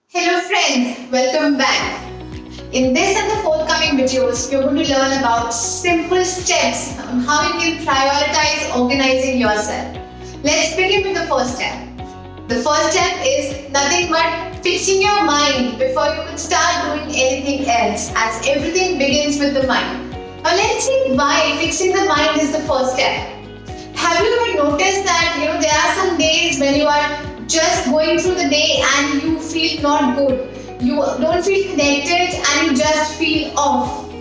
Hello friends, welcome back. In this and the forthcoming videos, you're going to learn about simple steps on how you can prioritize organizing yourself. Let's begin with the first step. The first step is nothing but fixing your mind before you could start doing anything else, as everything begins with the mind. Now let's see why fixing the mind is the first step. Have you ever noticed that there are some days when you are just going through the day and you feel not good? You don't feel connected and you just feel off.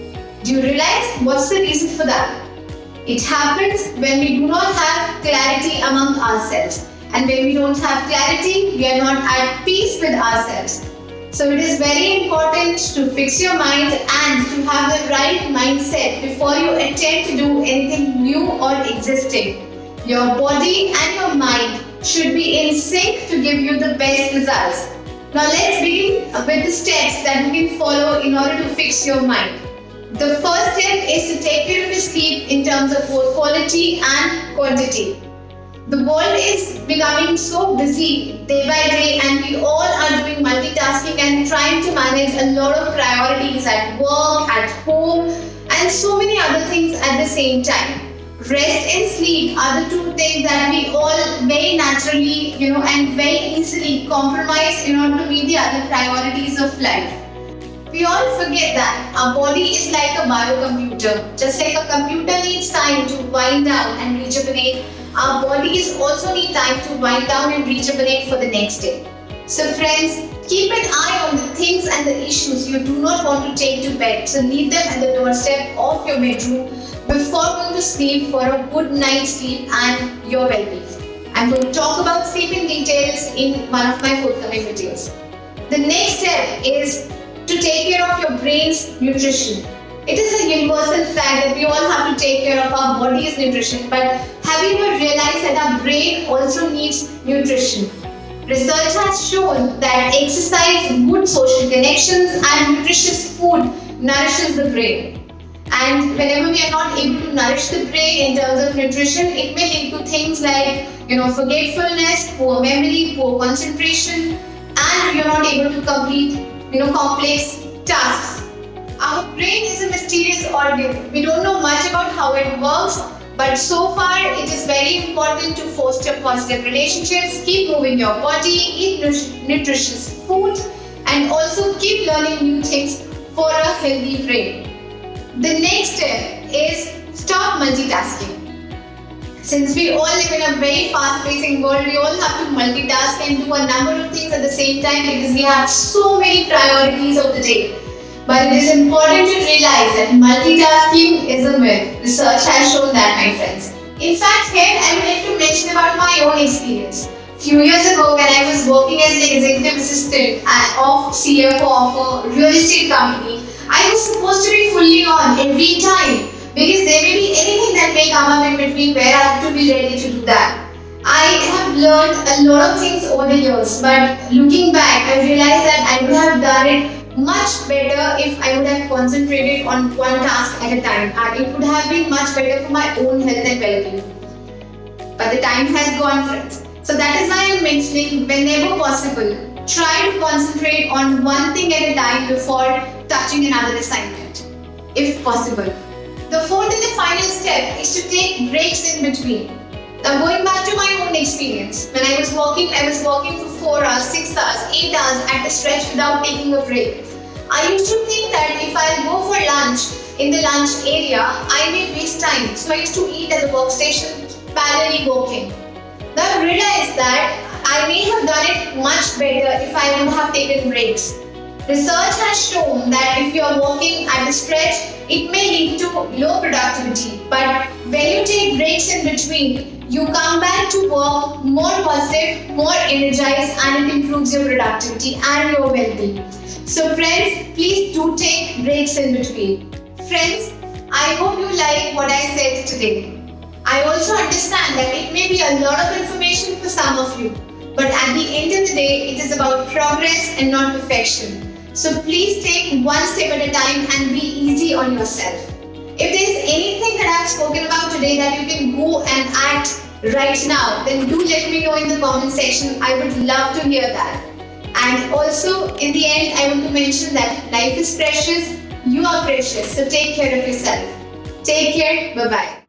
Do you realize what's the reason for that? It happens when we do not have clarity among ourselves. And when we don't have clarity, we are not at peace with ourselves. So it is very important to fix your mind and to have the right mindset before you attempt to do anything new or existing. Your body and your mind should be in sync to give you the best results. Now let's begin with the steps that you can follow in order to fix your mind. The first step is to take care of your sleep in terms of both quality and quantity. The world is becoming so busy day by day and we all are doing multitasking and trying to manage a lot of priorities at work, at home and so many other things at the same time. Rest and sleep are the two things that we all very naturally, and very easily compromise in order to meet the other priorities of life. We all forget that our body is like a biocomputer. Just like a computer needs time to wind down and rejuvenate, our bodies also need time to wind down and rejuvenate for the next day. So friends, keep an eye on the things and the issues you do not want to take to bed. So leave them at the doorstep of your bedroom before going to sleep for a good night's sleep and your well-being. I'm going to talk about sleep in details in one of my forthcoming videos. The next step is to take care of your brain's nutrition. It is a universal fact that we all have to take care of our body's nutrition, but have you ever realized that our brain also needs nutrition? Research has shown that exercise, good social connections, and nutritious food nourishes the brain. And whenever we are not able to nourish the brain in terms of nutrition, it may lead to things like forgetfulness, poor memory, poor concentration, and you're not able to complete complex tasks. Our brain is a mysterious organ. We don't know much about how it works, but so far it is very important to foster positive relationships, keep moving your body, eat nutritious food, and also keep learning new things for a healthy brain. The next step is stop multitasking. Since we all live in a very fast-paced world, we all have to multitask and do a number of things at the same time because we have so many priorities of the day. But it is important to realize that multitasking is a myth. Research has shown that, my friends. In fact, here I would like to mention about my own experience. Few years ago, when I was working as the executive assistant of CFO of a real estate company, I was supposed to be fully on every time because there may be anything that may come up in between where I have to be ready to do that. I have learned a lot of things over the years, but looking back, I realized that I would have done it much better if I would have concentrated on one task at a time, and it would have been much better for my own health and well-being. But the time has gone, friends. So that is why I am mentioning, whenever possible, try to concentrate on one thing at a time before touching another assignment, if possible. The fourth and the final step is to take breaks in between. Now going back to my own experience, when I was working for 4 hours, 6 hours, 8 hours at a stretch without taking a break. I used to think that if I go for lunch in the lunch area, I may waste time. So I used to eat at the workstation, parallelly working. Now I realized that I may have done it much better if I would have taken breaks. Research has shown that if you are working at a stretch, it may lead to low productivity. But when you take breaks in between, you come back to work more positive, more energized, and it improves your productivity and your well-being. So friends, please do take breaks in between. Friends, I hope you like what I said today. I also understand that it may be a lot of information for some of you, but at the end of the day, it is about progress and not perfection. So please take one step at a time and be easy on yourself. If there is anything that I have spoken about today that you can go and act right now, then do let me know in the comment section. I would love to hear that. And also, in the end, I want to mention that life is precious, you are precious, so take care of yourself. Take care, bye bye.